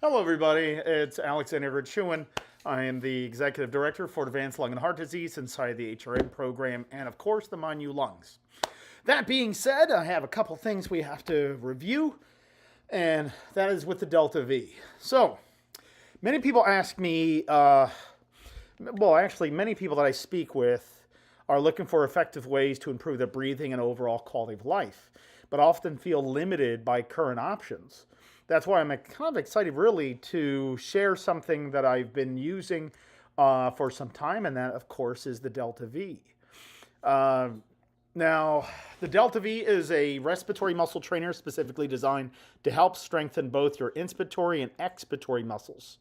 Hello, everybody. It's Alexander Grichuhin. I am the Executive Director for Advanced Lung and Heart Disease inside the HRM program and, of course, the Minu Lungs. That being said, I have a couple things we have to review, and that is with the Delta V. So, many people ask me, many people that I speak with are looking for effective ways to improve their breathing and overall quality of life, but often feel limited by current options. That's why I'm kind of excited, really, to share something that I've been using for some time, and that, of course, is the Delta V. Uh, Now, the Delta V is a respiratory muscle trainer specifically designed to help strengthen both your inspiratory and expiratory muscles.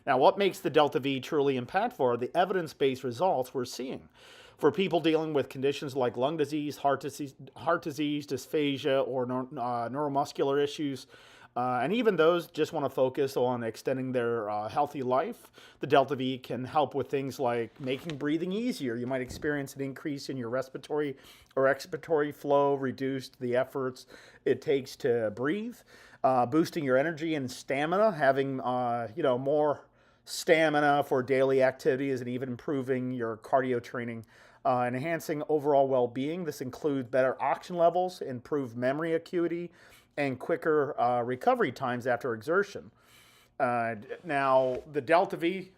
Now, what makes the Delta V truly impactful are the evidence-based results we're seeing. For people dealing with conditions like lung disease, heart disease, dysphagia, or neuromuscular issues, and even those just want to focus on extending their healthy life, the Delta V can help with things like making breathing easier. You might experience an increase in your respiratory or expiratory flow, reduce the efforts it takes to breathe, boosting your energy and stamina, having more stamina for daily activities, and even improving your cardio training. Enhancing overall well-being. This includes better oxygen levels, improved memory acuity, and quicker recovery times after exertion. Now, the Delta V,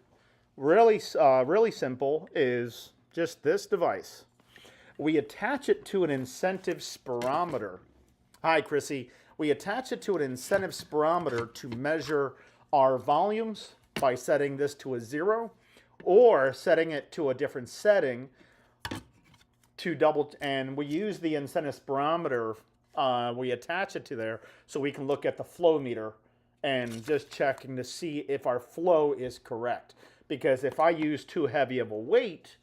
really simple, is just this device. We attach it to an incentive spirometer. Hi, Chrissy. We attach it to an incentive spirometer to measure our volumes by setting this to a 0 or setting it to a different setting to double, and we use the incentive spirometer, we attach it to there so we can look at the flow meter and just checking to see if our flow is correct. Because if I use too heavy of a weight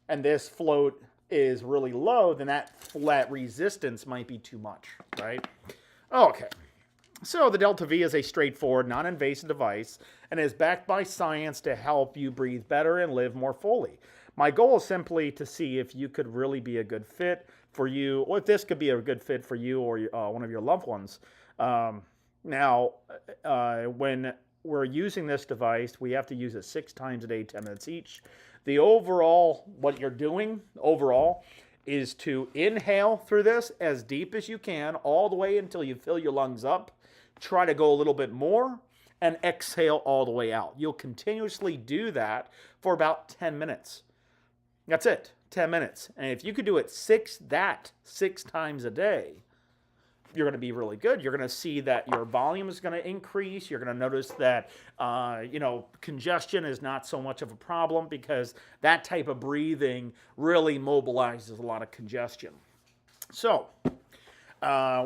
and this float is really low, then that flat resistance might be too much, right? Okay. So the Delta V is a straightforward, non-invasive device and is backed by science to help you breathe better and live more fully. My goal is simply to see if you could really be a good fit for you, or if this could be a good fit for you or one of your loved ones. When we're using this device, we have to use it 6 times a day, 10 minutes each. The overall, what you're doing overall, is to inhale through this as deep as you can, all the way until you fill your lungs up. Try to go a little bit more, and exhale all the way out. You'll continuously do that for about 10 minutes. That's it, 10 minutes. And if you could do it 6 times a day, you're going to be really good. You're going to see that your volume is going to increase. You're going to notice that, congestion is not so much of a problem because that type of breathing really mobilizes a lot of congestion. So,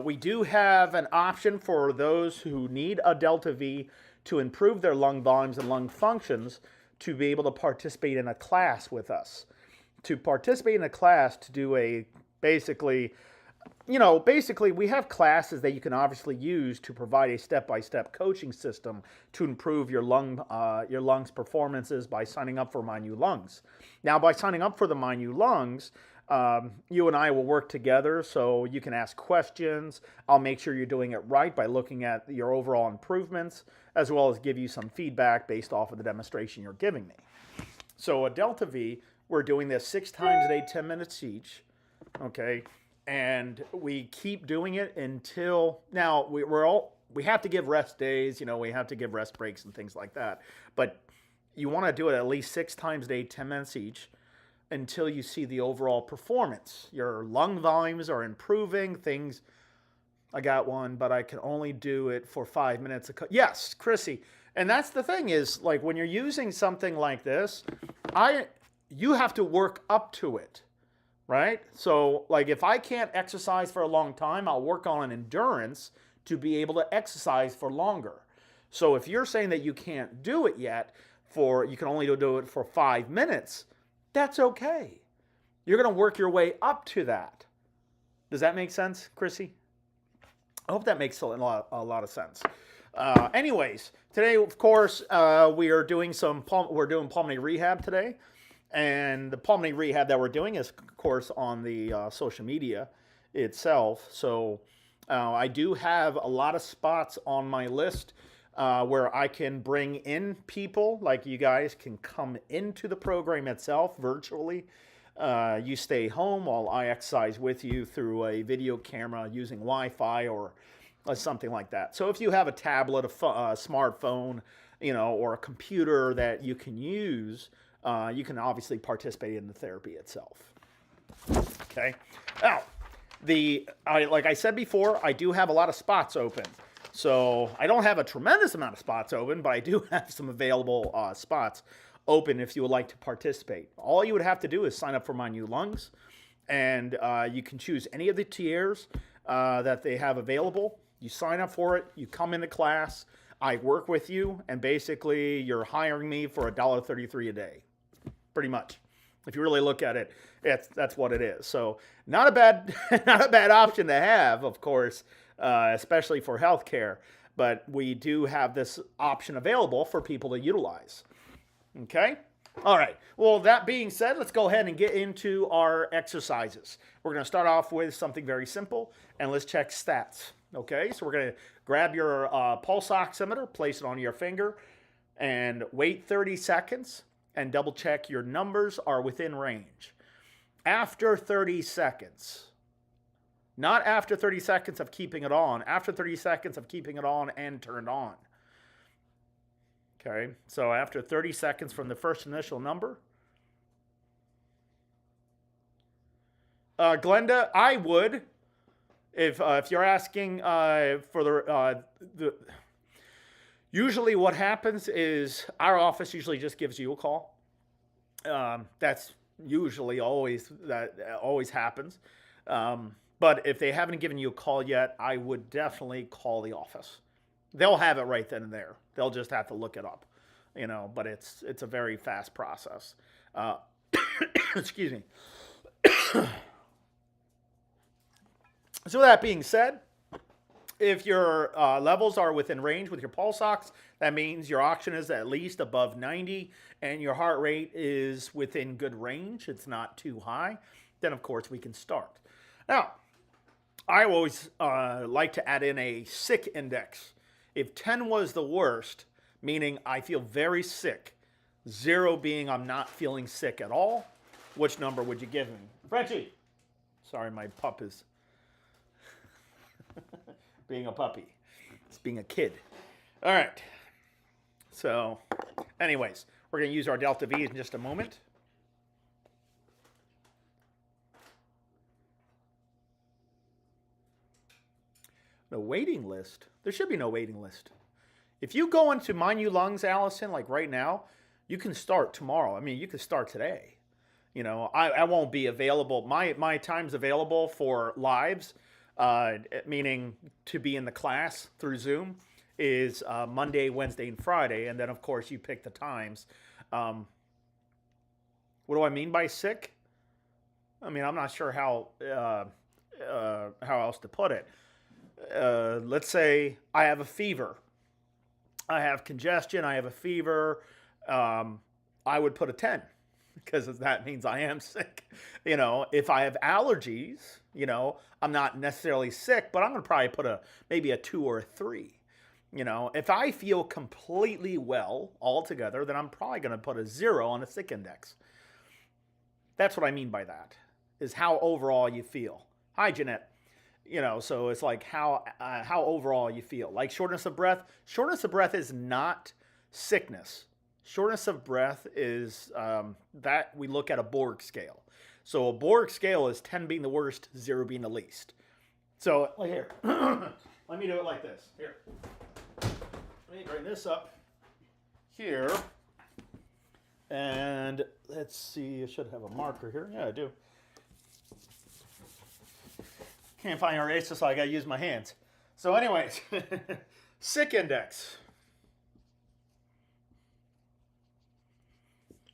we do have an option for those who need a Delta V to improve their lung volumes and lung functions to be able to participate in a class with us. To participate in a class to do basically we have classes that you can obviously use to provide a step-by-step coaching system to improve your lungs performances by signing up for My New Lungs. Now, by signing up for the My New Lungs, you and I will work together so you can ask questions. I'll make sure you're doing it right by looking at your overall improvements, as well as give you some feedback based off of the demonstration you're giving me. So a Delta V, we're doing this 6 times a day, 10 minutes each, okay? And we keep doing it until, now we have to give rest days, we have to give rest breaks and things like that. But you want to do it at least 6 times a day, 10 minutes each, until you see the overall performance. Your lung volumes are improving, I got one, but I can only do it for 5 minutes. Yes, Chrissy. And that's the thing is, like, when you're using something like this, you have to work up to it, right? So, like, if I can't exercise for a long time, I'll work on an endurance to be able to exercise for longer. So if you're saying that you can't do it yet, you can only do it for 5 minutes, that's okay. You're going to work your way up to that. Does that make sense, Chrissy? I hope that makes a lot of sense. Anyways, today, of course, we're doing pulmonary rehab today. And the pulmonary rehab that we're doing is, of course, on the social media itself. So I do have a lot of spots on my list where I can bring in people, like you guys can come into the program itself virtually. You stay home while I exercise with you through a video camera using Wi-Fi or something like that. So if you have a tablet, a smartphone, or a computer that you can use, you can obviously participate in the therapy itself. Okay. Now, like I said before, I do have a lot of spots open. So I don't have a tremendous amount of spots open, but I do have some available spots open if you would like to participate. All you would have to do is sign up for My New Lungs, and you can choose any of the tiers that they have available. You sign up for it, you come into class, I work with you, and basically you're hiring me for $1.33 a day, pretty much. If you really look at it, that's what it is. So not a bad option to have, of course, especially for healthcare. But we do have this option available for people to utilize. Okay? All right. Well, that being said, let's go ahead and get into our exercises. We're going to start off with something very simple, and let's check stats. Okay? So we're going to grab your pulse oximeter, place it on your finger, and wait 30 seconds, and double check your numbers are within range. After 30 seconds, not after 30 seconds of keeping it on, after 30 seconds of keeping it on and turned on. Okay, so after 30 seconds from the first initial number. Glenda, I would, if you're asking for the usually what happens is our office usually just gives you a call. That's usually always happens. But if they haven't given you a call yet, I would definitely call the office. They'll have it right then and there. They'll just have to look it up, but it's a very fast process. Excuse me. So that being said, if your levels are within range with your pulse ox, that means your oxygen is at least above 90 and your heart rate is within good range. It's not too high. Then, of course, we can start. Now, I always like to add in a sick index. If 10 was the worst, meaning I feel very sick, 0 being I'm not feeling sick at all, which number would you give me? Frenchie! Sorry, my pup is being a puppy. It's being a kid. All right. So, anyways, we're going to use our delta V in just a moment. The waiting list. There should be no waiting list. If you go into My New Lungs, Allison, like right now, you can start tomorrow. I mean, you can start today. I won't be available. My time's available for lives, meaning to be in the class through Zoom, is Monday, Wednesday, and Friday. And then, of course, you pick the times. What do I mean by sick? I mean, I'm not sure how else to put it. Let's say I have a fever. I have congestion. I have a fever. I would put a 10 because that means I am sick. If I have allergies, I'm not necessarily sick, but I'm going to probably put maybe a 2 or a 3. If I feel completely well altogether, then I'm probably going to put a 0 on a sick index. That's what I mean by that, is how overall you feel. Hi, Jeanette. So it's like how overall you feel. Like shortness of breath. Shortness of breath is not sickness. Shortness of breath is that we look at a Borg scale. So a Borg scale is 10 being the worst, 0 being the least. So like here, let me do it like this. Here, let me bring this up here, and let's see. I should have a marker here. Yeah, I do. Can't find our eraser, so I got to use my hands. So anyways, sick index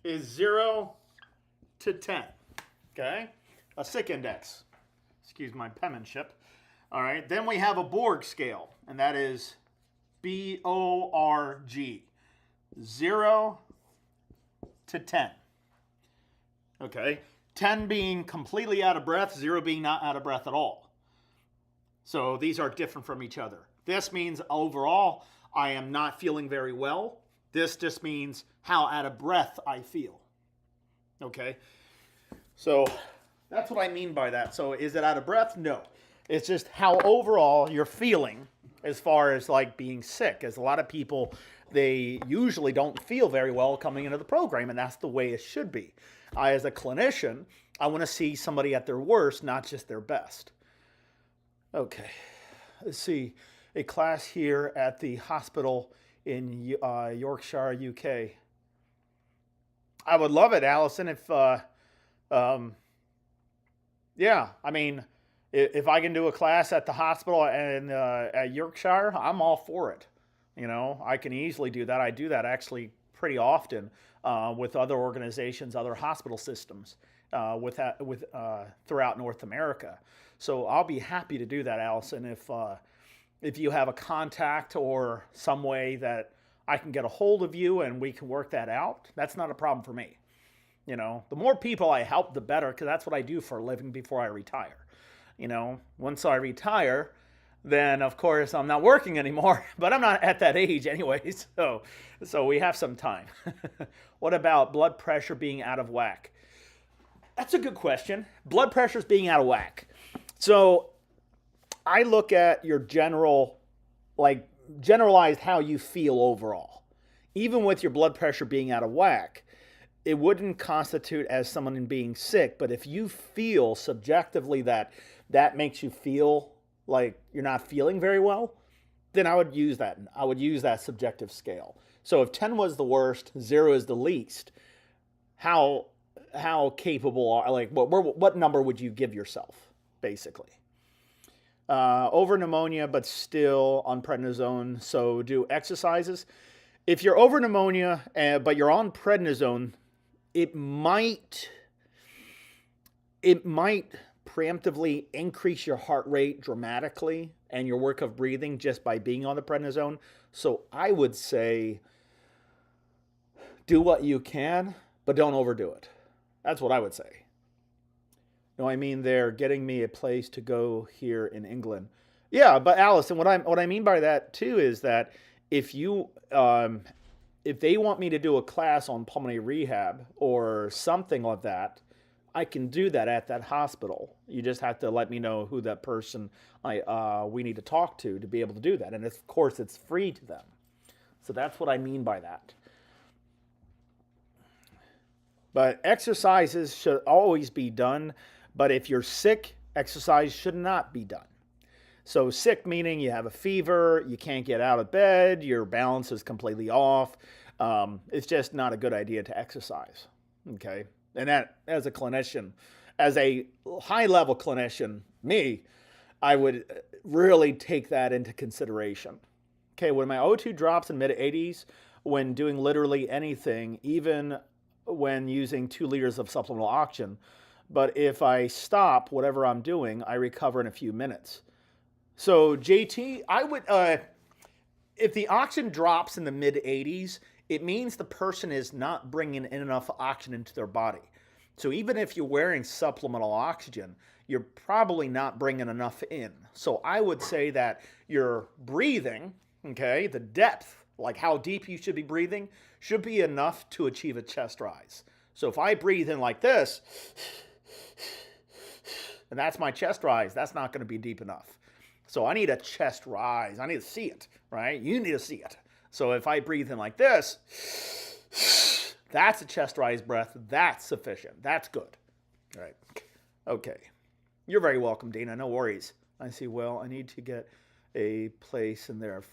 is 0 to 10. Okay? A sick index. Excuse my penmanship. All right. Then we have a Borg scale, and that is BORG. 0 to 10. Okay? 10 being completely out of breath, 0 being not out of breath at all. So these are different from each other. This means overall, I am not feeling very well. This just means how out of breath I feel. Okay? So that's what I mean by that. So is it out of breath? No. It's just how overall you're feeling as far as like being sick. As a lot of people, they usually don't feel very well coming into the program, and that's the way it should be. As a clinician, I want to see somebody at their worst, not just their best. Okay, let's see. A class here at the hospital in Yorkshire, UK. I would love it, Allison, if, yeah, I mean, if I can do a class at the hospital and at Yorkshire, I'm all for it. You know, I can easily do that. I do that actually pretty often with other organizations, other hospital systems throughout North America. So I'll be happy to do that, Allison, if you have a contact or some way that I can get a hold of you and we can work that out. That's not a problem for me. You know, the more people I help, the better, because that's what I do for a living before I retire. You know, once I retire, then of course I'm not working anymore, but I'm not at that age anyways, so we have some time. What about blood pressure being out of whack? That's a good question. Blood pressure's being out of whack. So I look at your generalized how you feel overall. Even with your blood pressure being out of whack, it wouldn't constitute as someone being sick, but if you feel subjectively that makes you feel like you're not feeling very well, then I would use that. I would use that subjective scale. So if 10 was the worst, 0 is the least, how capable like what number would you give yourself, basically? Over pneumonia, but still on prednisone, so do exercises. If you're over pneumonia, but you're on prednisone, it might preemptively increase your heart rate dramatically and your work of breathing just by being on the prednisone. So I would say do what you can, but don't overdo it. That's what I would say. No, I mean, they're getting me a place to go here in England. Yeah, but Allison, what I mean by that too is that if they want me to do a class on pulmonary rehab or something like that, I can do that at that hospital. You just have to let me know who that person we need to talk to be able to do that. And of course, it's free to them. So that's what I mean by that. But exercises should always be done. But if you're sick, exercise should not be done. So sick meaning you have a fever, you can't get out of bed, your balance is completely off. It's just not a good idea to exercise. Okay. And that, as a clinician, as a high-level clinician, I would really take that into consideration. Okay, when my O2 drops in mid-80s, when doing literally anything, even when using 2 liters of supplemental oxygen, but if I stop whatever I'm doing, I recover in a few minutes. So JT, I would, if the oxygen drops in the mid-80s, it means the person is not bringing in enough oxygen into their body. So even if you're wearing supplemental oxygen, you're probably not bringing enough in. So I would say that your breathing, okay, the depth, like how deep you should be breathing, should be enough to achieve a chest rise. So if I breathe in like this, and that's my chest rise, that's not going to be deep enough. So I need a chest rise. I need to see it, right? You need to see it. So if I breathe in like this, that's a chest rise breath. That's sufficient. That's good. All right. Okay. You're very welcome, Dana. No worries. I see. Well, I need to get a place in their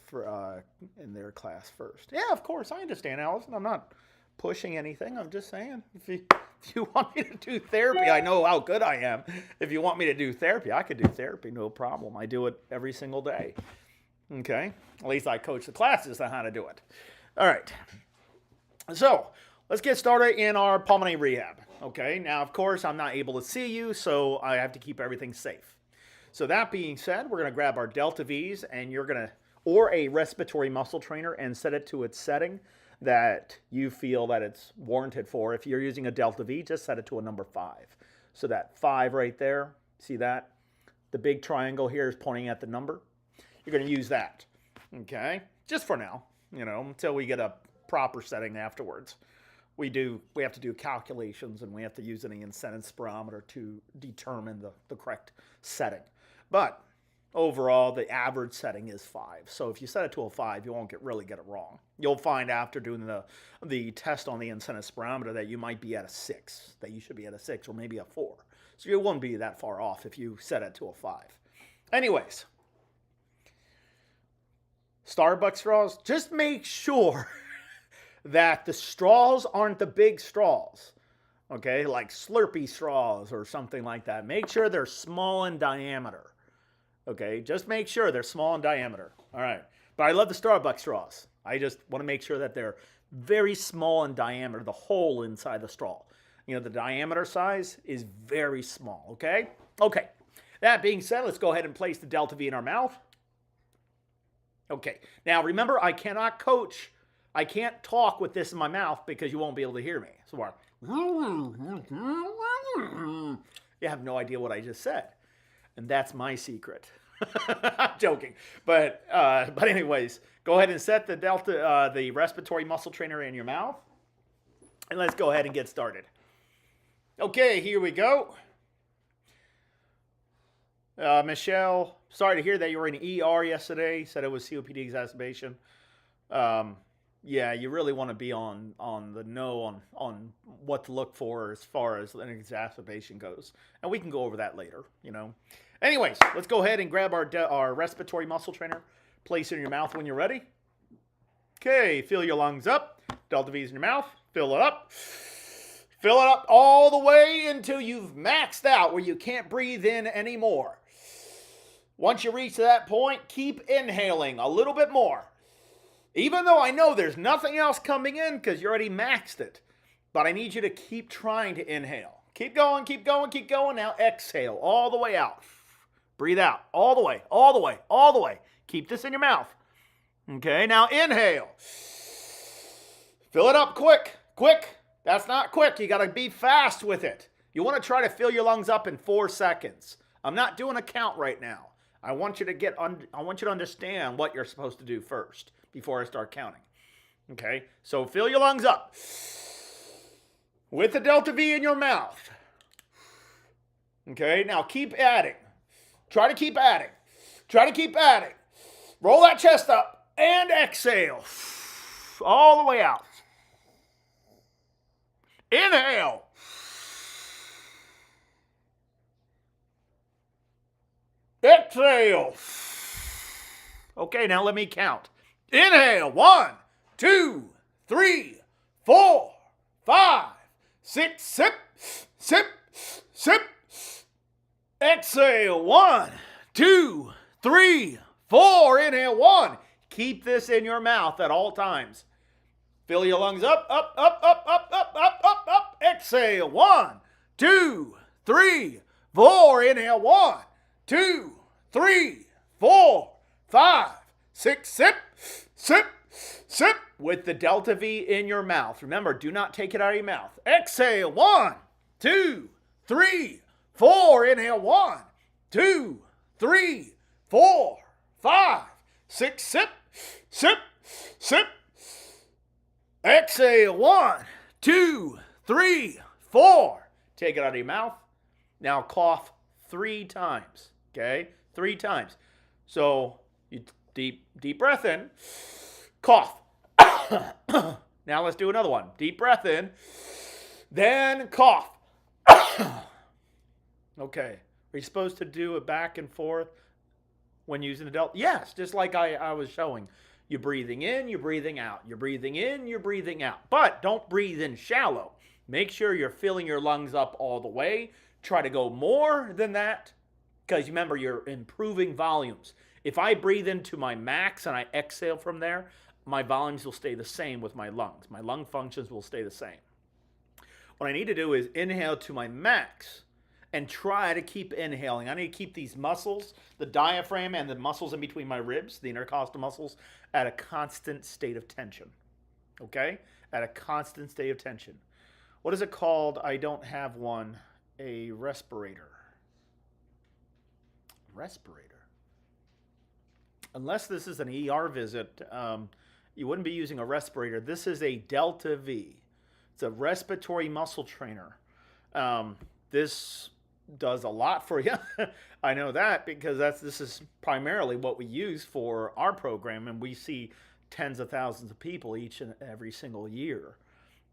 class first. Yeah, of course. I understand, Allison. I'm not pushing anything. I'm just saying, if you want me to do therapy, I know how good I am. If you want me to do therapy, I could do therapy. No problem. I do it every single day. Okay. At least I coach the classes on how to do it. All right. So let's get started in our pulmonary rehab. Okay. Now, of course, I'm not able to see you, so I have to keep everything safe. So that being said, we're going to grab our Delta Vs and or a respiratory muscle trainer, and set it to its setting that you feel that it's warranted for. If you're using a Delta V, just set it to a number 5. So that 5 right there, see that? The big triangle here is pointing at the number. You're going to use that. Okay. just for now, you know, until we get a proper setting afterwards. We have to do calculations, and we have to use an incentive spirometer to determine the correct setting. But overall, the average setting is 5. So if you set it to a 5, you won't really get it wrong. You'll find after doing the test on the incentive spirometer that you might be at a 6, that you should be at a 6 or maybe a 4. So you won't be that far off if you set it to a 5. Anyways, Starbucks straws, just make sure that the straws aren't the big straws, okay, like Slurpee straws or something like that. Make sure they're small in diameter, okay? Just make sure they're small in diameter, all right? But I love the Starbucks straws. I just want to make sure that they're very small in diameter, the hole inside the straw. You know, the diameter size is very small, okay? Okay, that being said, let's go ahead and place the Delta V in our mouth. Okay, now remember, I cannot coach. I can't talk with this in my mouth because you won't be able to hear me. So you have no idea what I just said. And that's my secret. I'm joking. But anyways, go ahead and set the respiratory muscle trainer in your mouth. And let's go ahead and get started. Okay, here we go. Michelle, sorry to hear that you were in ER yesterday. Said it was COPD exacerbation. Yeah, you really want to be on the know on what to look for as far as an exacerbation goes. And we can go over that later, you know. Anyways, let's go ahead and grab our respiratory muscle trainer. Place it in your mouth when you're ready. Okay, fill your lungs up. Delta V's in your mouth. Fill it up. Fill it up all the way until you've maxed out where you can't breathe in anymore. Once you reach that point, keep inhaling a little bit more. Even though I know there's nothing else coming in because you already maxed it. But I need you to keep trying to inhale. Keep going, keep going, keep going. Now exhale all the way out. Breathe out all the way, all the way, all the way. Keep this in your mouth. Okay, now inhale. Fill it up quick, quick. That's not quick. You got to be fast with it. You want to try to fill your lungs up in 4 seconds. I'm not doing a count right now. I want you to understand what you're supposed to do first before I start counting. Okay? So fill your lungs up with the Delta V in your mouth. Okay? Now keep adding. Try to keep adding. Try to keep adding. Roll that chest up and exhale. All the way out. Inhale. Exhale. Okay, now let me count. Inhale. 1, 2, 3, 4, 5, 6. Sip, sip, sip. Exhale. 1, 2, 3, 4. Inhale. 1. Keep this in your mouth at all times. Fill your lungs up, up, up, up, up, up, up, up, up. Exhale. 1, 2, 3, 4. Inhale. 1, 2, 3, 4, 5, 6. Sip, sip, sip. With the Delta V in your mouth. Remember, do not take it out of your mouth. Exhale. 1, 2, 3, 4. Inhale. 1, 2, 3, 4, 5, 6. Sip, sip, sip. Exhale. 1, 2, 3, 4. Take it out of your mouth. Now cough 3 times. Okay? 3 times. So you deep breath in. Cough. Now let's do another one. Deep breath in. Then cough. Okay. Are you supposed to do it back and forth when using the Delta? Yes, just like I was showing. You're breathing in, you're breathing out. You're breathing in, you're breathing out. But don't breathe in shallow. Make sure you're filling your lungs up all the way. Try to go more than that because remember, you're improving volumes. If I breathe into my max and I exhale from there, my volumes will stay the same with my lungs. My lung functions will stay the same. What I need to do is inhale to my max and try to keep inhaling. I need to keep these muscles, the diaphragm and the muscles in between my ribs, the intercostal muscles, at a constant state of tension. Okay? At a constant state of tension. What is it called? I don't have one. A respirator. Respirator. unless this is an ER visit, you wouldn't be using a respirator. This is a Delta V. It's a respiratory muscle trainer. This does a lot for you. I know that because this is primarily what we use for our program, and we see tens of thousands of people each and every single year.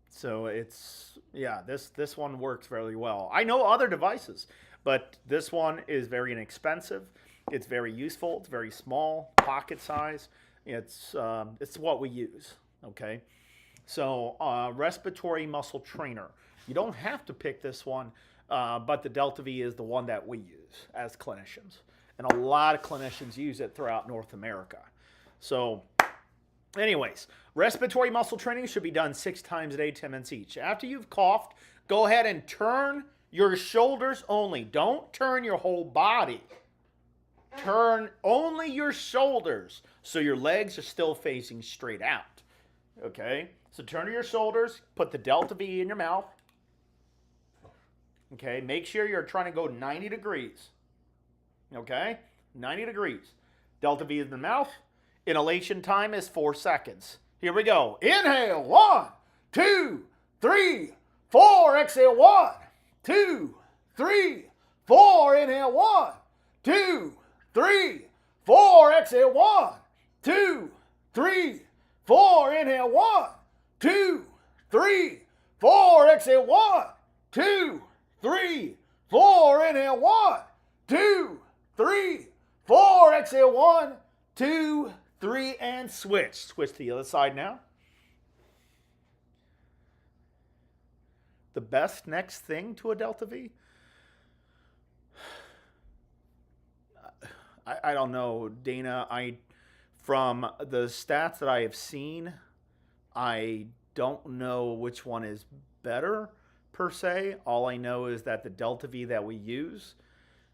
So this one works very well. I know other devices, but this one is very inexpensive. It's very useful. It's very small, pocket size. It's what we use. Okay, so respiratory muscle trainer. You don't have to pick this one, but the Delta V is the one that we use as clinicians, and a lot of clinicians use it throughout North America. So, anyways, respiratory muscle training should be done 6 times a day, 10 minutes each. After you've coughed, go ahead and turn your shoulders only. Don't turn your whole body. Turn only your shoulders so your legs are still facing straight out. Okay? So turn your shoulders, put the Delta V in your mouth. Okay? Make sure you're trying to go 90 degrees. Okay? 90 degrees. Delta V in the mouth. Inhalation time is 4 seconds. Here we go. Inhale. 1, 2, 3, 4. Exhale. 1, 2, 3, 4. Inhale. 1, 2, 3, 4. Exhale. 1, 2, 3, 4. Inhale. 1, 2, 3, 4. Exhale. 1, 2, 3, 4. Inhale. 1, 2, 3, 4. Exhale. 1, 2, 3, and switch. Switch to the other side now. The best next thing to a Delta V? I don't know, Dana. From the stats that I have seen, I don't know which one is better per se. All I know is that the Delta V that we use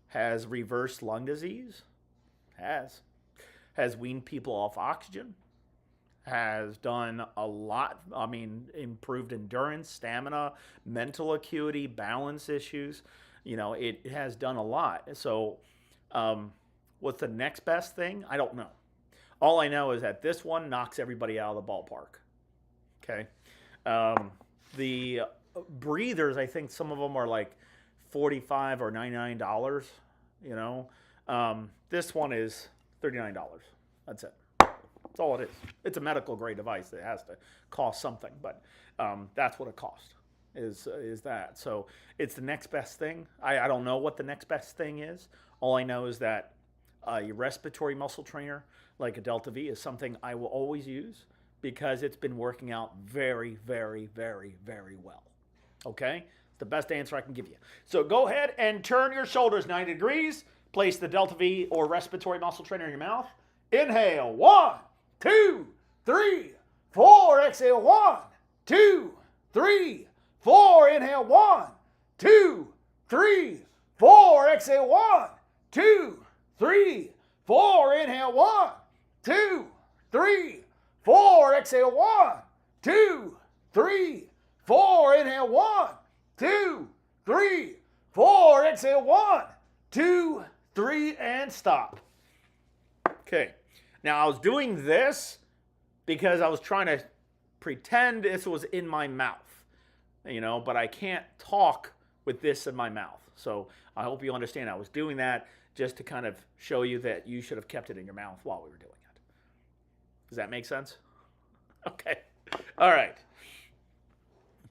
has reversed lung disease, has weaned people off oxygen, has done a lot. I mean, improved endurance, stamina, mental acuity, balance issues. You know, it has done a lot. So, what's the next best thing? I don't know. All I know is that this one knocks everybody out of the ballpark. Okay. The breathers, I think some of them are like $45 or $99. You know, this one is $39. That's it. That's all it is. It's a medical grade device that has to cost something, but that's what it costs. Is that. So it's the next best thing. I don't know what the next best thing is. All I know is that your respiratory muscle trainer, like a Delta V, is something I will always use because it's been working out very, very, very, very well. Okay? It's the best answer I can give you. So go ahead and turn your shoulders 90 degrees. Place the Delta V or respiratory muscle trainer in your mouth. Inhale. 1, 2, 3, 4. Exhale. 1, 2, 3, 4. Inhale. 1, 2, 3, 4. Exhale. 1, 2, 3, 4. Inhale. 1, 2, 3, 4. Exhale. 1, 2, 3, 4. Inhale. 1, 2, 3, 4. Exhale. 1, 2, 3, and stop. Okay. Now I was doing this because I was trying to pretend this was in my mouth, you know, but I can't talk with this in my mouth. So I hope you understand I was doing that just to kind of show you that you should have kept it in your mouth while we were doing it. Does that make sense? Okay. All right.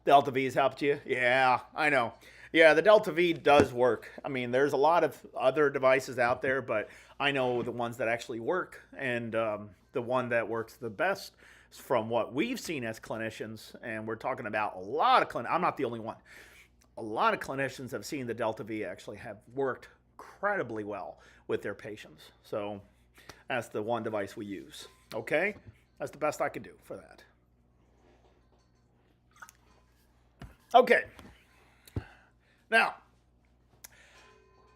Delta V has helped you? Yeah, I know. Yeah, the Delta V does work. I mean, there's a lot of other devices out there, but I know the ones that actually work, and the one that works the best from what we've seen as clinicians, and we're talking about a lot of clinicians. I'm not the only one. A lot of clinicians have seen the Delta V actually have worked incredibly well with their patients. So that's the one device we use. Okay? That's the best I could do for that. Okay. Now,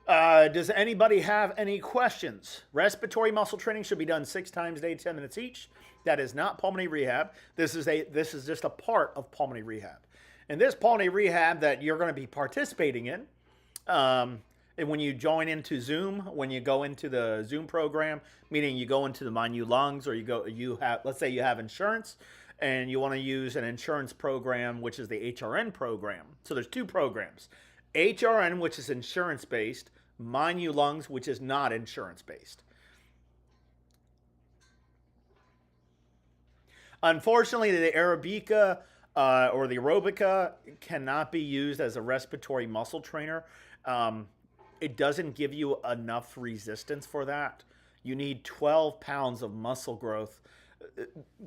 does anybody have any questions? Respiratory muscle training should be done 6 times a day, 10 minutes each. That is not pulmonary rehab. This is just a part of pulmonary rehab. And this pulmonary rehab that you're going to be participating in And when you join into Zoom, when you go into the Zoom program, meaning you go into the My New Lungs, or let's say you have insurance, and you want to use an insurance program, which is the HRN program. So there's two programs: HRN, which is insurance based; My New Lungs, which is not insurance based. Unfortunately, the Arabica or the Aerobica cannot be used as a respiratory muscle trainer. It doesn't give you enough resistance for that. You need 12 pounds of muscle growth.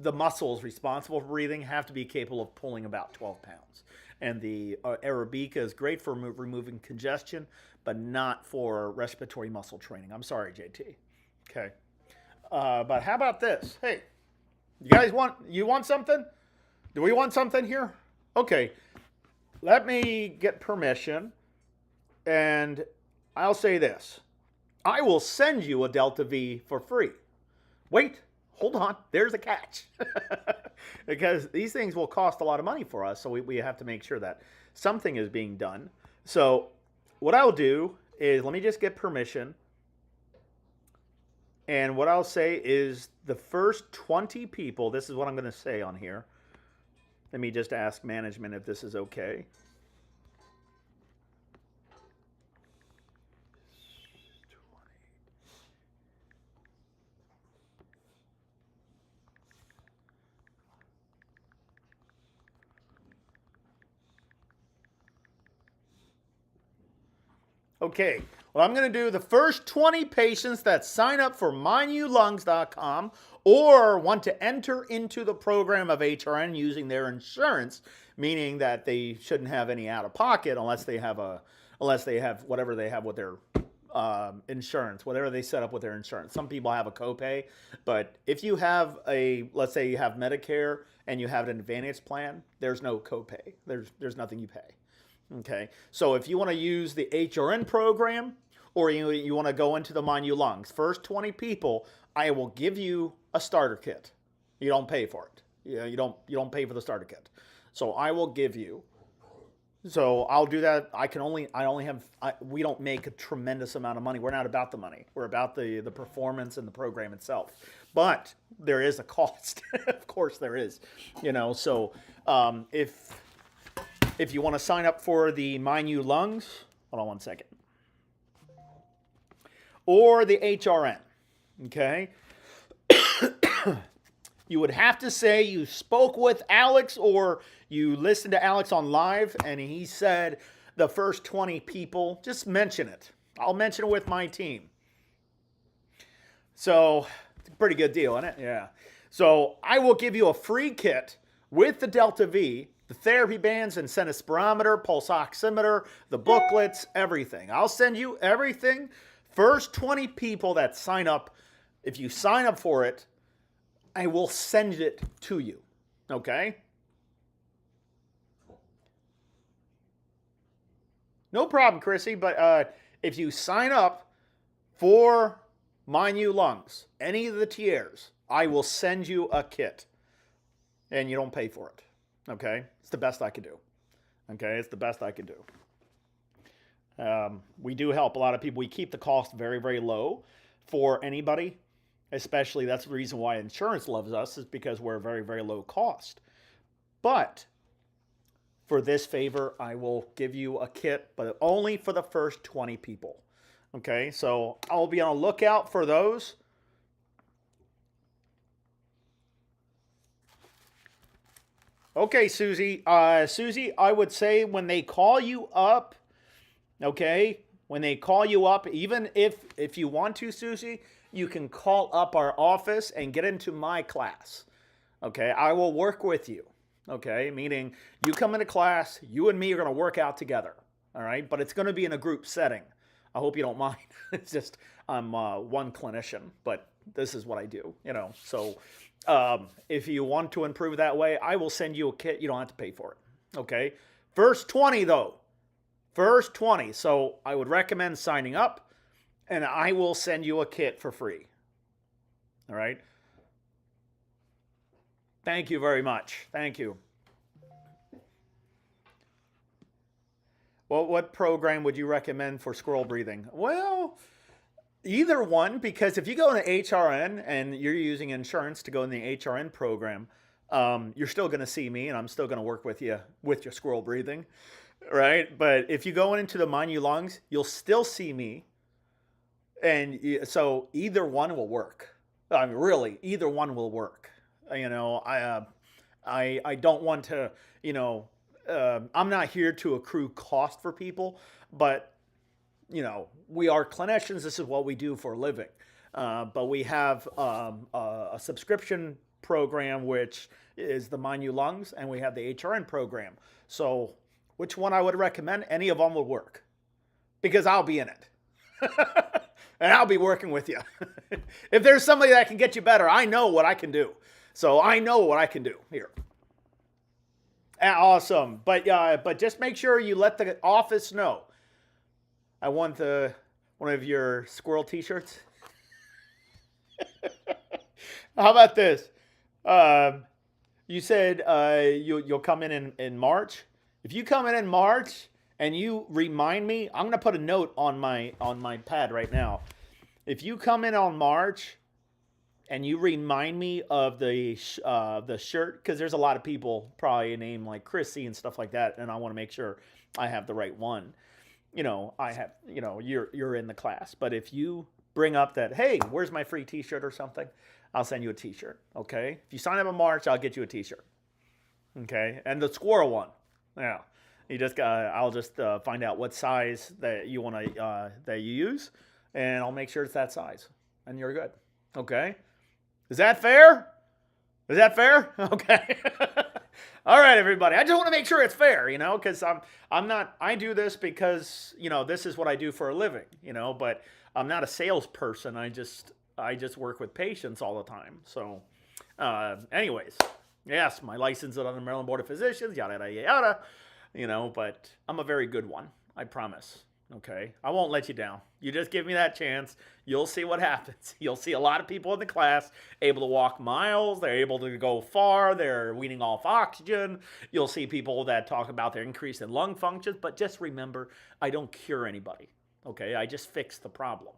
The muscles responsible for breathing have to be capable of pulling about 12 pounds. And the Arabica is great for removing congestion, but not for respiratory muscle training. I'm sorry, JT. Okay. But how about this? Hey, you want something? Do we want something here? Okay. Let me get permission, and I'll say this. I will send you a Delta V for free. Wait, hold on. There's a catch. Because these things will cost a lot of money for us, so we have to make sure that something is being done. So what I'll do is, let me just get permission. And what I'll say is, the first 20 people, this is what I'm going to say on here. Let me just ask management if this is okay. Okay, well, I'm going to do the first 20 patients that sign up for mynewlungs.com or want to enter into the program of HRN using their insurance, meaning that they shouldn't have any out of pocket unless they have whatever they have with their insurance, whatever they set up with their insurance. Some people have a copay, but if you have let's say you have Medicare and you have an Advantage plan, there's no copay. There's nothing you pay. Okay, so if you want to use the HRN program, or you want to go into the My New Lungs, first 20 people, I will give you a starter kit. You don't pay for it. You don't pay for the starter kit. So I will give you. So I'll do that. We don't make a tremendous amount of money. We're not about the money. We're about the performance and the program itself. But there is a cost. Of course there is. So if you want to sign up for the My New Lungs, hold on one second, or the HRN, okay, you would have to say you spoke with Alex or you listened to Alex on live and he said the first 20 people, just mention it. I'll mention it with my team. So it's a pretty good deal, isn't it? Yeah. So I will give you a free kit with the Delta V, the therapy bands, and send a spirometer, pulse oximeter, the booklets, everything. I'll send you everything. First 20 people that sign up, if you sign up for it, I will send it to you. Okay? No problem, Chrissy, but if you sign up for My New Lungs, any of the tiers, I will send you a kit. And you don't pay for it. Okay? It's the best I can do. Okay? It's the best I can do. We do help a lot of people. We keep the cost very, very low for anybody. Especially, that's the reason why insurance loves us, is because we're very, very low cost. But for this favor, I will give you a kit, but only for the first 20 people. Okay? So I'll be on a lookout for those. Okay, Susie. Susie, I would say when they call you up, okay, when they call you up, even if you want to, Susie, you can call up our office and get into my class. Okay, I will work with you. Okay, meaning you come into class, you and me are going to work out together. All right, but it's going to be in a group setting. I hope you don't mind. It's just I'm one clinician, but this is what I do. So. If you want to improve that way, I will send you a kit. You don't have to pay for it. Okay? First 20, though. First 20. So I would recommend signing up, and I will send you a kit for free. All right? Thank you very much. Thank you. what program would you recommend for squirrel breathing? Well, either one, because if you go into HRN and you're using insurance to go in the HRN program, you're still going to see me, and I'm still going to work with you with your squirrel breathing, right? But if you go into the Mind You Lungs, you'll still see me, and so either one will work. I mean, really, either one will work. You know, I don't want to, I'm not here to accrue cost for people, but we are clinicians. This is what we do for a living. But we have a subscription program, which is the Mind You Lungs, and we have the HRN program. So which one I would recommend? Any of them would work because I'll be in it. And I'll be working with you. If there's somebody that can get you better, I know what I can do. So I know what I can do here. Awesome. But just make sure you let the office know. I want one of your squirrel t-shirts. How about this? You said you'll come in March. If you come in March and you remind me, I'm going to put a note on my pad right now. If you come in on March and you remind me of the shirt, because there's a lot of people probably named like Chrissy and stuff like that, and I want to make sure I have the right one. I have, you're in the class. But if you bring up that, hey, where's my free t-shirt or something, I'll send you a t-shirt, okay? If you sign up in March, I'll get you a t-shirt, okay? And the squirrel one, yeah. I'll just find out what size that you want to that you use, and I'll make sure it's that size, and you're good, okay? Is that fair? Is that fair? Okay. All right, everybody. I just want to make sure it's fair, because I do this because, this is what I do for a living, but I'm not a salesperson. I just work with patients all the time. So, anyways, yes, my license is on the Maryland Board of Physicians, yada, yada, yada, but I'm a very good one. I promise. Okay. I won't let you down. You just give me that chance. You'll see what happens. You'll see a lot of people in the class able to walk miles. They're able to go far. They're weaning off oxygen. You'll see people that talk about their increase in lung functions. But just remember, I don't cure anybody. Okay. I just fix the problem.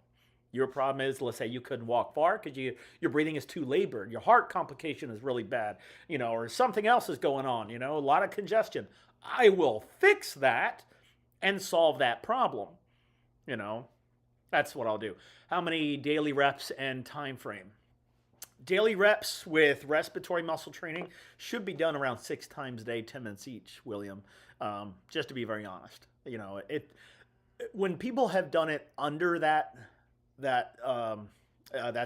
Your problem is, let's say you couldn't walk far because your breathing is too labored. Your heart complication is really bad, or something else is going on, a lot of congestion. I will fix that and solve that problem. That's what I'll do. How many daily reps and time frame? Daily reps with respiratory muscle training should be done around 6 times a day, 10 minutes each, William. Just to be very honest, when people have done it under that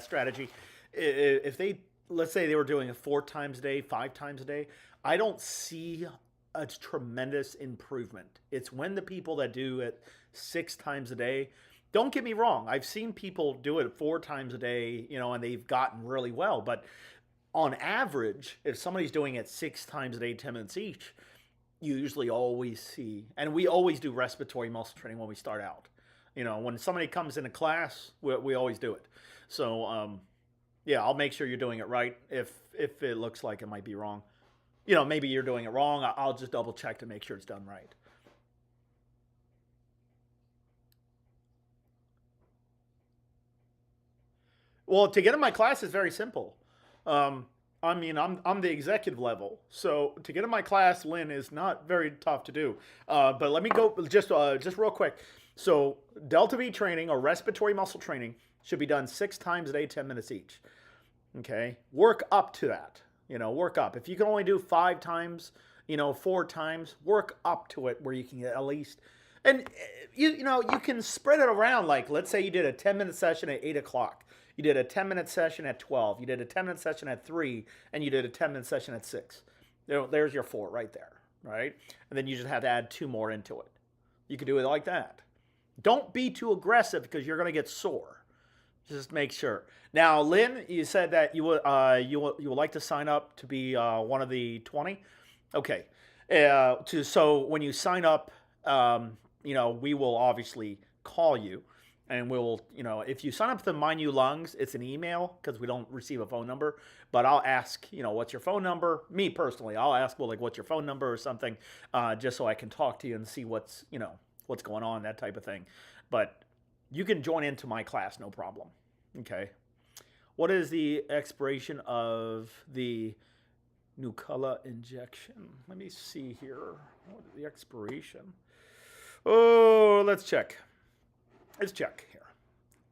strategy, if they, let's say they were doing it 4 times a day, 5 times a day, I don't see a tremendous improvement. It's when the people that do it 6 times a day, don't get me wrong, I've seen people do it 4 times a day, and they've gotten really well. But on average, if somebody's doing it 6 times a day, 10 minutes each, you usually always see, and we always do respiratory muscle training when we start out. When somebody comes into class, we always do it. So, yeah, I'll make sure you're doing it right. If it looks like it might be wrong, maybe you're doing it wrong. I'll just double check to make sure it's done right. Well, to get in my class is very simple. I'm the executive level, so to get in my class, Lynn, is not very tough to do. But let me go just real quick. So Delta V training or respiratory muscle training should be done 6 times a day, 10 minutes each. Okay, work up to that. Work up. If you can only do 5 times, 4 times, work up to it where you can get at least. And you can spread it around. Like, let's say you did a 10-minute session at 8 o'clock. You did a 10-minute session at 12. You did a 10-minute session at 3, and you did a 10-minute session at 6. There's your 4 right there, right? And then you just have to add 2 more into it. You can do it like that. Don't be too aggressive because you're going to get sore. Just make sure. Now, Lynn, you said that you would like to sign up to be one of the 20. Okay. So when you sign up, we will obviously call you, and we'll, if you sign up to Mind You Lungs, it's an email because we don't receive a phone number. But I'll ask, what's your phone number? Me personally, I'll ask, well, like, what's your phone number or something, just so I can talk to you and see what's what's going on, that type of thing. But you can join into my class, no problem. Okay. What is the expiration of the Nucala injection? Let me see here. What is the expiration? Oh, let's check. Let's check here.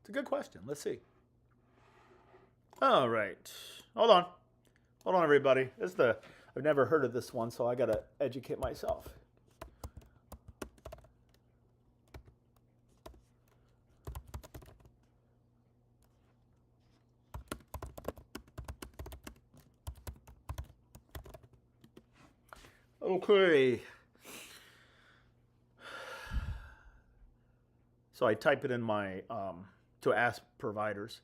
It's a good question. Let's see. All right. Hold on. Hold on, everybody. I've never heard of this one, so I got to educate myself. Okay. So I type it in my, to ask providers.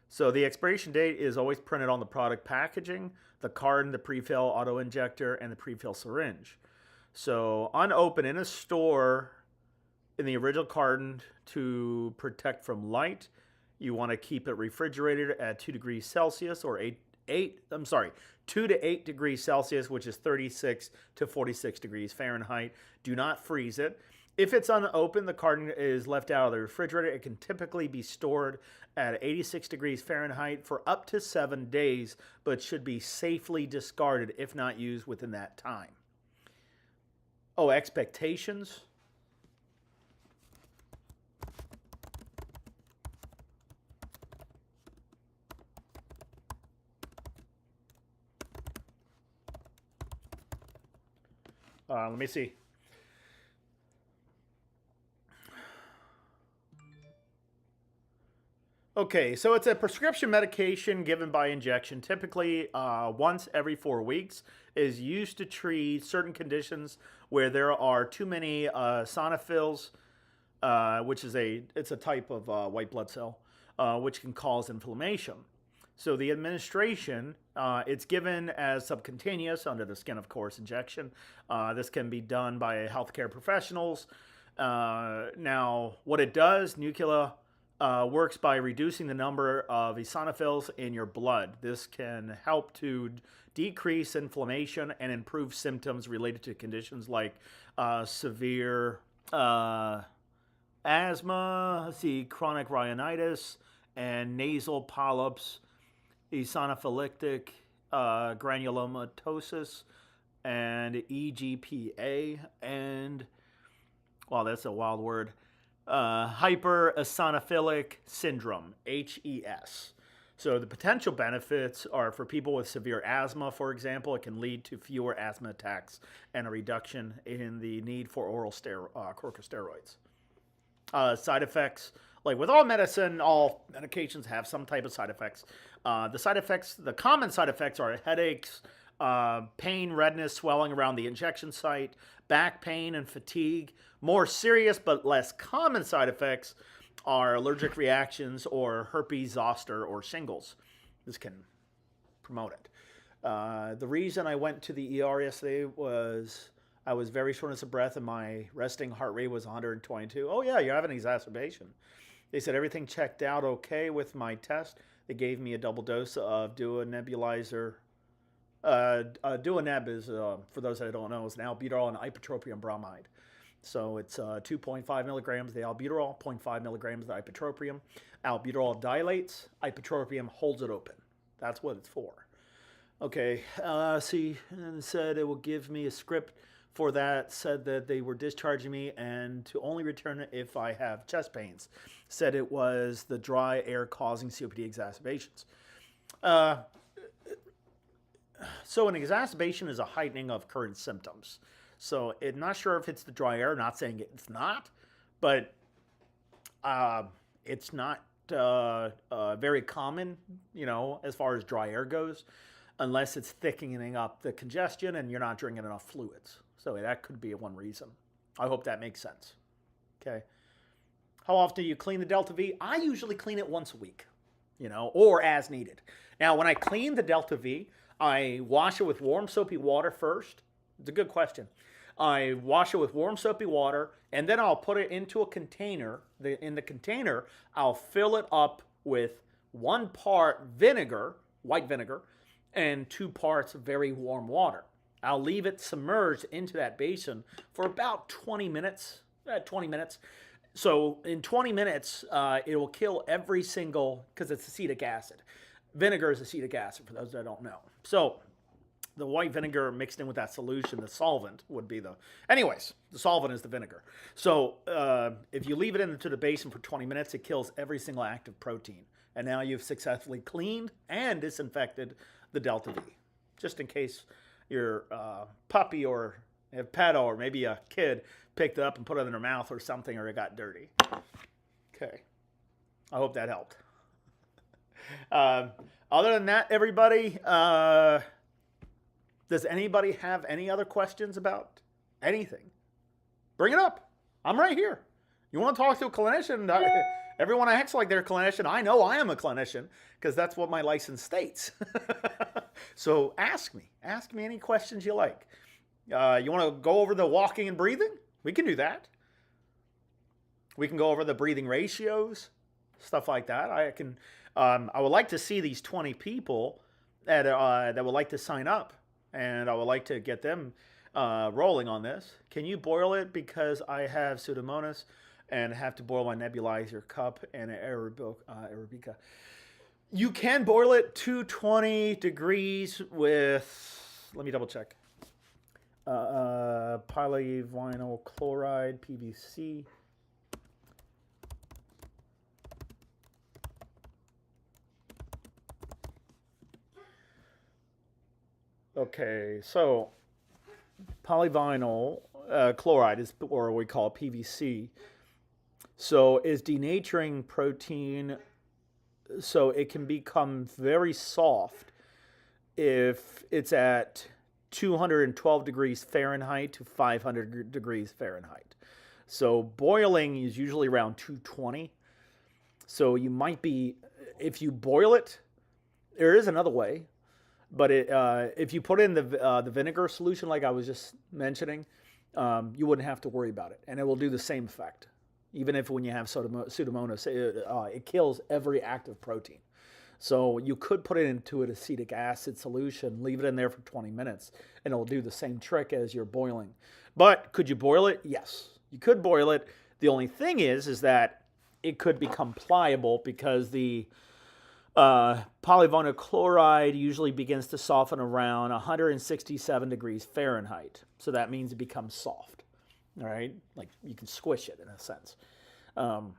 So the expiration date is always printed on the product packaging, the carton, the pre-fill auto injector, and the pre-fill syringe. So unopened in a store in the original carton to protect from light, you want to keep it refrigerated at 2 degrees Celsius or 2 to 8 degrees Celsius, which is 36 to 46 degrees Fahrenheit. Do not freeze it. If it's unopened, the carton is left out of the refrigerator. It can typically be stored at 86 degrees Fahrenheit for up to 7 days, but should be safely discarded if not used within that time. Oh, expectations. Let me see. Okay, so it's a prescription medication given by injection, typically once every 4 weeks, is used to treat certain conditions where there are too many eosinophils, which is it's a type of white blood cell, which can cause inflammation. So the administration, it's given as subcutaneous under the skin, of course, injection. This can be done by healthcare professionals. Now, what it does, Nucala works by reducing the number of eosinophils in your blood. This can help to decrease inflammation and improve symptoms related to conditions like severe asthma, chronic rhinitis, and nasal polyps, eosinophilic granulomatosis, and EGPA, and, well, that's a wild word, hypereosinophilic syndrome, HES. So the potential benefits are for people with severe asthma, for example. It can lead to fewer asthma attacks and a reduction in the need for oral corticosteroids. Side effects, like with all medicine, all medications have some type of side effects. The common side effects are headaches, pain, redness, swelling around the injection site, back pain, and fatigue. More serious but less common side effects are allergic reactions or herpes zoster or shingles. This can promote it. The reason I went to the ER yesterday was I was very shortness of breath and my resting heart rate was 122. Oh yeah, you have an exacerbation. They said everything checked out okay with my test. They gave me a double dose of nebulizer. Duaneb is, for those that don't know, is an albuterol and ipratropium bromide. So it's 2.5 milligrams of the albuterol, 0.5 milligrams of the ipratropium. Albuterol dilates, ipratropium holds it open. That's what it's for. Okay, see, and said it will give me a script for that, said that they were discharging me and to only return it if I have chest pains. Said it was the dry air causing COPD exacerbations. So an exacerbation is a heightening of current symptoms. So I'm not sure if it's the dry air, not saying it's not, but it's not very common, as far as dry air goes, unless it's thickening up the congestion and you're not drinking enough fluids. So that could be one reason. I hope that makes sense. Okay. How often do you clean the Delta V? I usually clean it once a week, or as needed. Now, when I clean the Delta V, I wash it with warm soapy water first. It's a good question. I wash it with warm soapy water, and then I'll put it into a container. In the container, I'll fill it up with 1 part vinegar, white vinegar, and 2 parts very warm water. I'll leave it submerged into that basin for about 20 minutes. 20 minutes. So in 20 minutes, it will kill every single, because it's acetic acid. Vinegar is acetic acid, for those that don't know. So the white vinegar mixed in with that solution, the solvent would be the... Anyways, the solvent is the vinegar. So if you leave it into the basin for 20 minutes, it kills every single active protein. And now you've successfully cleaned and disinfected the delta V. Just in case your puppy or a pet or maybe a kid picked it up and put it in their mouth or something, or it got dirty. Okay. I hope that helped. Other than that, everybody... does anybody have any other questions about anything? Bring it up. I'm right here. You want to talk to a clinician? Everyone acts like they're a clinician. I know I am a clinician because that's what my license states. So ask me. Ask me any questions you like. You want to go over the walking and breathing? We can do that. We can go over the breathing ratios, stuff like that. I would like to see these 20 people that would like to sign up. And I would like to get them rolling on this. Can you boil it? Because I have Pseudomonas and have to boil my nebulizer cup and Arabica. You can boil it 220 degrees with, let me double check, polyvinyl chloride, PVC. Okay, so polyvinyl chloride is, or we call it PVC. So is denaturing protein, so it can become very soft if it's at 212 degrees Fahrenheit to 500 degrees Fahrenheit. So boiling is usually around 220. So you might be, if you boil it, there is another way. But if you put in the vinegar solution, like I was just mentioning, you wouldn't have to worry about it. And it will do the same effect. Even if when you have Pseudomonas, it kills every active protein. So you could put it into an acetic acid solution, leave it in there for 20 minutes, and it will do the same trick as you're boiling. But could you boil it? Yes, you could boil it. The only thing is that it could become pliable because the polyvinyl chloride usually begins to soften around 167 degrees Fahrenheit. So that means it becomes soft. All right? Like you can squish it in a sense. But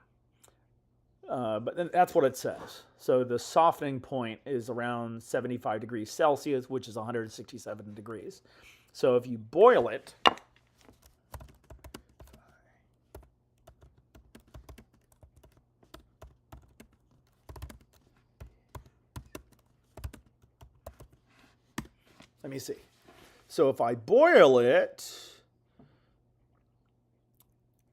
that's what it says. So the softening point is around 75 degrees Celsius, which is 167 degrees. So if you boil it, let me see. So if I boil it,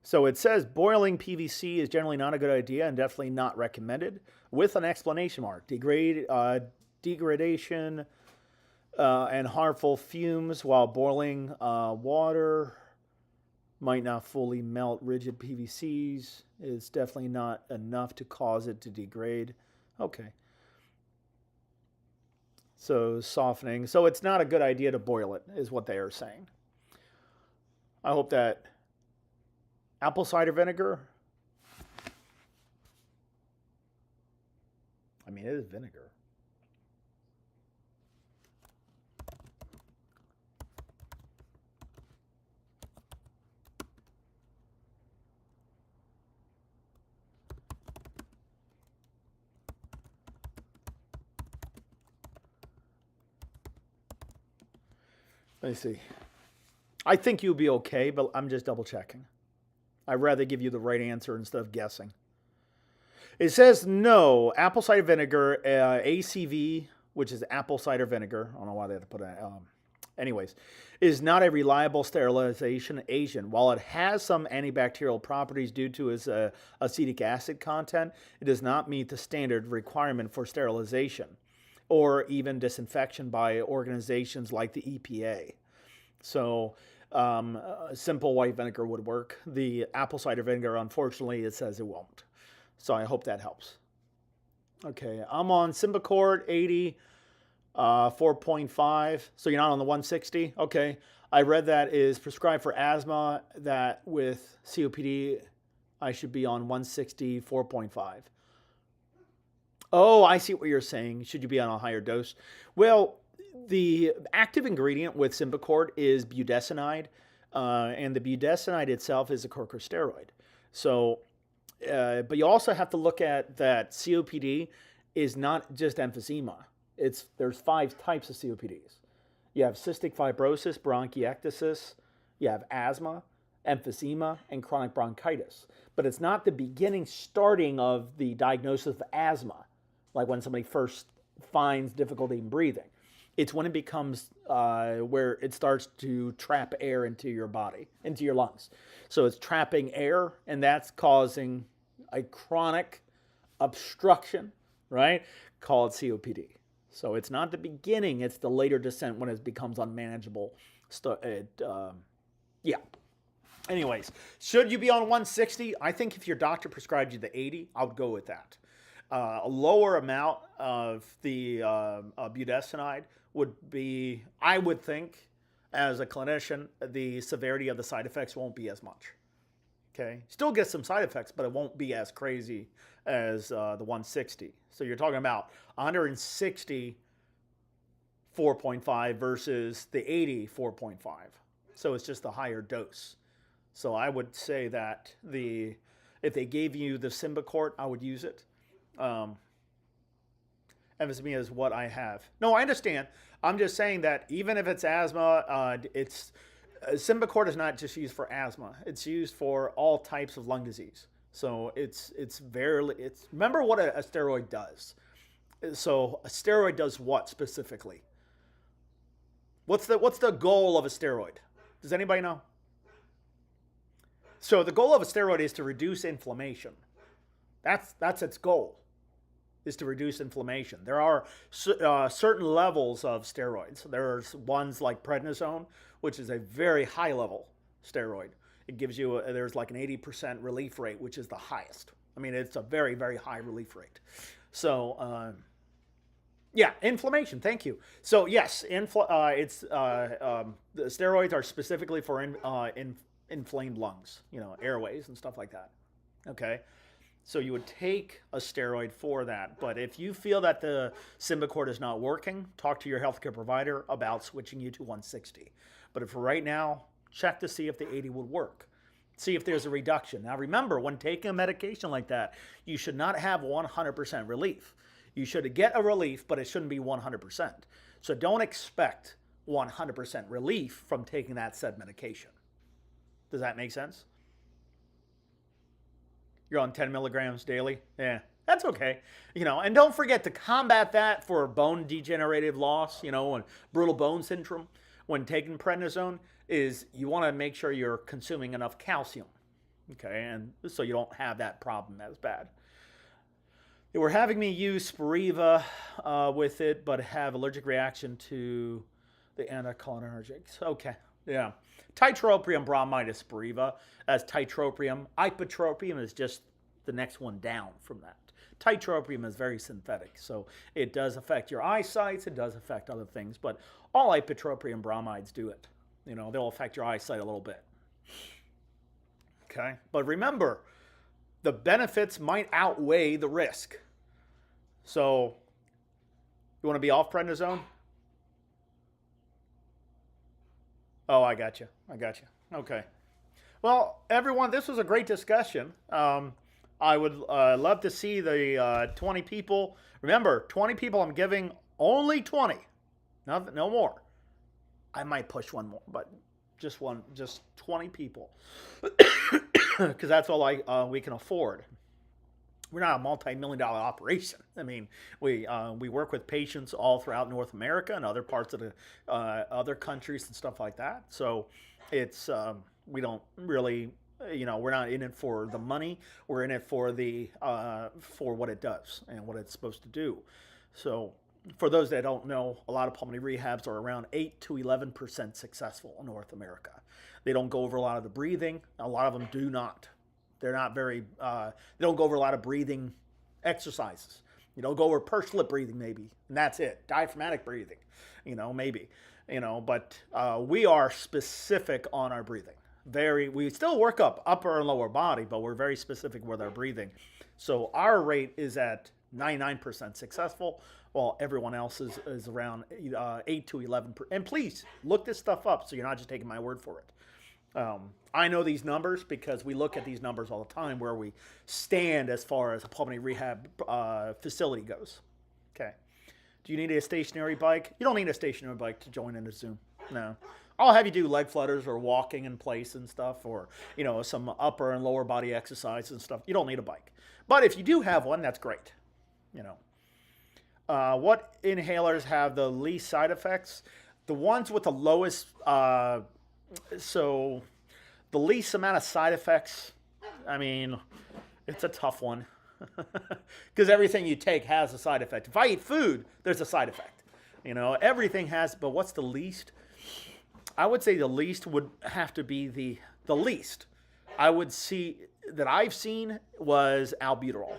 so it says boiling PVC is generally not a good idea and definitely not recommended, with an exclamation mark. Degradation and harmful fumes while boiling water might not fully melt rigid PVCs. It's definitely not enough to cause it to degrade. Okay. So softening. So it's not a good idea to boil it, is what they are saying. I hope that apple cider vinegar. I mean, it is vinegar. Let me see. I think you'll be okay, but I'm just double checking. I'd rather give you the right answer instead of guessing. It says no, apple cider vinegar, ACV, which is apple cider vinegar. I don't know why they had to put that. Anyways, is not a reliable sterilization agent. While it has some antibacterial properties due to its acetic acid content, it does not meet the standard requirement for sterilization or even disinfection by organizations like the EPA. So simple white vinegar would work. The apple cider vinegar, unfortunately, it says it won't. So I hope that helps. Okay, I'm on Symbicort 80 4.5. So you're not on the 160. Okay. I read that is prescribed for asthma. That with COPD, I should be on 160, 4.5. Oh, I see what you're saying. Should you be on a higher dose? Well, the active ingredient with Symbicort is budesonide, and the budesonide itself is a corticosteroid. So, but you also have to look at that COPD is not just emphysema. There's 5 types of COPDs. You have cystic fibrosis, bronchiectasis, you have asthma, emphysema, and chronic bronchitis. But it's not the starting of the diagnosis of asthma, like when somebody first finds difficulty in breathing. It's when it becomes where it starts to trap air into your body, into your lungs. So it's trapping air, and that's causing a chronic obstruction, right? Called COPD. So it's not the beginning, it's the later descent when it becomes unmanageable. Yeah. Anyways, should you be on 160? I think if your doctor prescribed you the 80, I would go with that. A lower amount of the budesonide would be, I would think, as a clinician, the severity of the side effects won't be as much. Okay, still get some side effects, but it won't be as crazy as the 160. So you're talking about 160 4.5 versus the 80 4.5. So it's just a higher dose. So I would say that if they gave you the Symbicort, I would use it. Emphysema is what I have. No, I understand. I'm just saying that even if it's asthma, Symbicort is not just used for asthma. It's used for all types of lung disease. So remember what a steroid does. So a steroid does what specifically? What's the goal of a steroid? Does anybody know? So the goal of a steroid is to reduce inflammation. That's its goal, is to reduce inflammation. There are certain levels of steroids. There's ones like prednisone, which is a very high level steroid. It gives you, there's like an 80% relief rate, which is the highest. I mean, it's a very, very high relief rate. So, yeah, inflammation. Thank you. So yes, the steroids are specifically for inflamed lungs, airways and stuff like that. Okay. So you would take a steroid for that. But if you feel that the Symbicort is not working, talk to your healthcare provider about switching you to 160. But if for right now, check to see if the 80 would work. See if there's a reduction. Now remember, when taking a medication like that, you should not have 100% relief. You should get a relief, but it shouldn't be 100%. So don't expect 100% relief from taking that said medication. Does that make sense? You're on 10 milligrams daily? Yeah, that's okay. And don't forget to combat that for bone degenerative loss, and brittle bone syndrome. When taking prednisone, is you want to make sure you're consuming enough calcium. Okay, and so you don't have that problem as bad. They were having me use Spiriva with it, but have allergic reaction to the anticholinergics. Okay, yeah. Tiotropium bromide is Spiriva. As tiotropium. Ipratropium is just the next one down from that. Tiotropium is very synthetic, so it does affect your eyesight. It does affect other things, but all ipratropium bromides do it. They'll affect your eyesight a little bit. Okay, but remember, the benefits might outweigh the risk. So, you want to be off prednisone? Oh, I got you. Okay. Well, everyone, this was a great discussion. I would love to see the 20 people. Remember, 20 people, I'm giving only 20. No more. I might push one more, but just 20 people. Because that's all we can afford. We're not a multi-million-dollar operation. I mean, we work with patients all throughout North America and other parts of the other countries and stuff like that. So it's we don't really, we're not in it for the money. We're in it for for what it does and what it's supposed to do. So for those that don't know, a lot of pulmonary rehabs are around 8 to 11% successful in North America. They don't go over a lot of the breathing. A lot of them do not. They're not very, they don't go over a lot of breathing exercises. Go over pursed lip breathing maybe, and that's it. Diaphragmatic breathing, maybe, but we are specific on our breathing. We still work up upper and lower body, but we're very specific with our breathing. So our rate is at 99% successful, while everyone else is around 8 to 11%. And please look this stuff up so you're not just taking my word for it. I know these numbers because we look at these numbers all the time where we stand as far as a pulmonary rehab facility goes. Okay. Do you need a stationary bike? You don't need a stationary bike to join in a Zoom. No. I'll have you do leg flutters or walking in place and stuff, or, some upper and lower body exercise and stuff. You don't need a bike. But if you do have one, that's great. What inhalers have the least side effects? The ones with the lowest, so the least amount of side effects, it's a tough one. Because everything you take has a side effect. If I eat food, there's a side effect. Everything has, but what's the least? I would say the least would have to be the least I would see that I've seen was albuterol.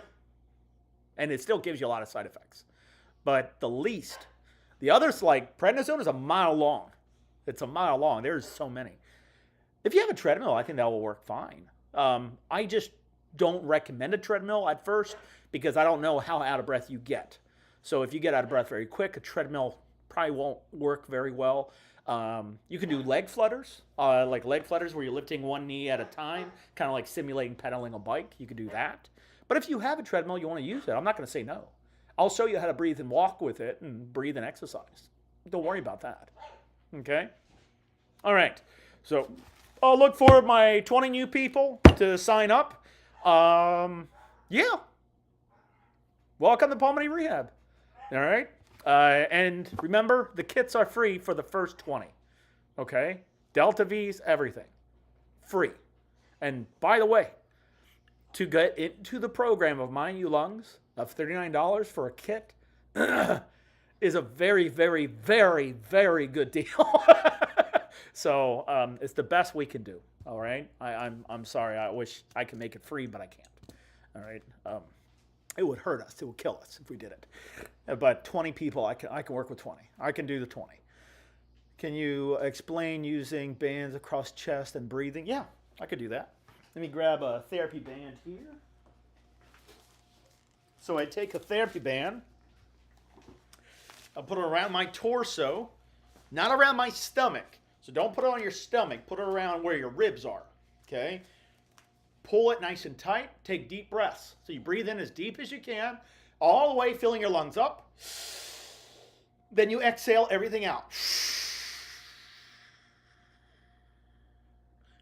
And it still gives you a lot of side effects. But the least, the others like prednisone is a mile long. It's a mile long. There's so many. If you have a treadmill, I think that will work fine. I just don't recommend a treadmill at first because I don't know how out of breath you get. So if you get out of breath very quick, a treadmill probably won't work very well. You can do leg flutters, like leg flutters where you're lifting one knee at a time, kind of like simulating pedaling a bike. You can do that. But if you have a treadmill, you want to use it, I'm not going to say no. I'll show you how to breathe and walk with it and breathe and exercise. Don't worry about that. Okay? All right. So I'll look for my 20 new people to sign up. Yeah. Welcome to Pulmonary Rehab. All right? And remember, the kits are free for the first 20. Okay? Delta V's, everything. Free. And by the way, to get into the program of Mind You Lungs of $39 for a kit is a very, very, very, very good deal. So it's the best we can do. All right? I'm sorry. I wish I could make it free, but I can't. All right? It would hurt us. It would kill us if we did it. But 20 people, I can work with 20. I can do the 20. Can you explain using bands across chest and breathing? Yeah, I could do that. Let me grab a therapy band here. So I take a therapy band. I'll put it around my torso, not around my stomach. So don't put it on your stomach. Put it around where your ribs are. Okay? Pull it nice and tight. Take deep breaths. So you breathe in as deep as you can, all the way filling your lungs up. Then you exhale everything out.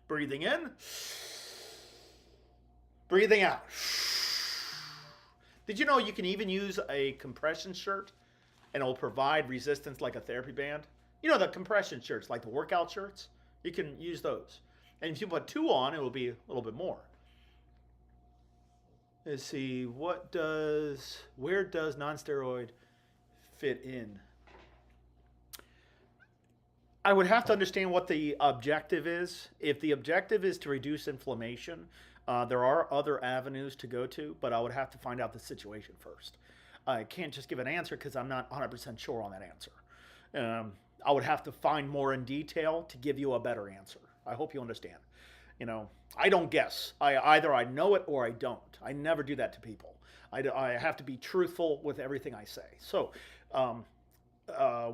Breathing in. Breathing out. Did you know you can even use a compression shirt and it will provide resistance like a therapy band? You know the compression shirts, like the workout shirts? You can use those. And if you put 2 on, it will be a little bit more. Let's see, where does non-steroid fit in? I would have to understand what the objective is. If the objective is to reduce inflammation, there are other avenues to go to, but I would have to find out the situation first. I can't just give an answer because I'm not 100% sure on that answer. I would have to find more in detail to give you a better answer. I hope you understand. I don't guess. Either I know it or I don't. I never do that to people. I have to be truthful with everything I say. So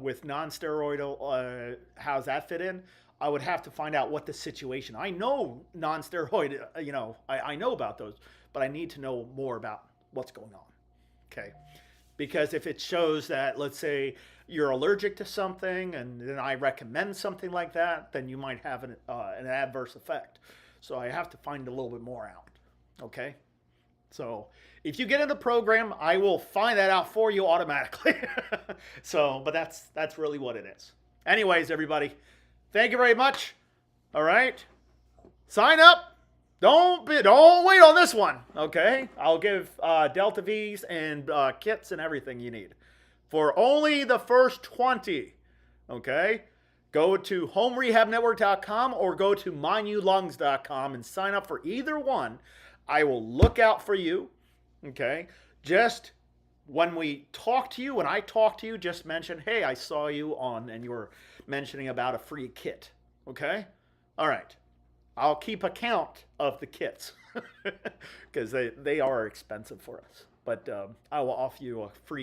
with non-steroidal, how's that fit in? I would have to find out what the situation. I know non-steroid, I know about those, but I need to know more about what's going on. Okay? Because if it shows that, let's say, you're allergic to something and then I recommend something like that, then you might have an adverse effect. So I have to find a little bit more out. Okay? So if you get in the program, I will find that out for you automatically. But that's really what it is. Anyways, everybody, thank you very much. All right? Sign up. Don't wait on this one, okay? I'll give Delta V's and kits and everything you need for only the first 20, okay? Go to homerehabnetwork.com or go to mynew.lungs.com and sign up for either one. I will look out for you, okay? Just when we talk to you, when I talk to you, just mention, hey, I saw you on, and you were mentioning about a free kit. Okay? All right. I'll keep account of the kits because they are expensive for us. But I will offer you a free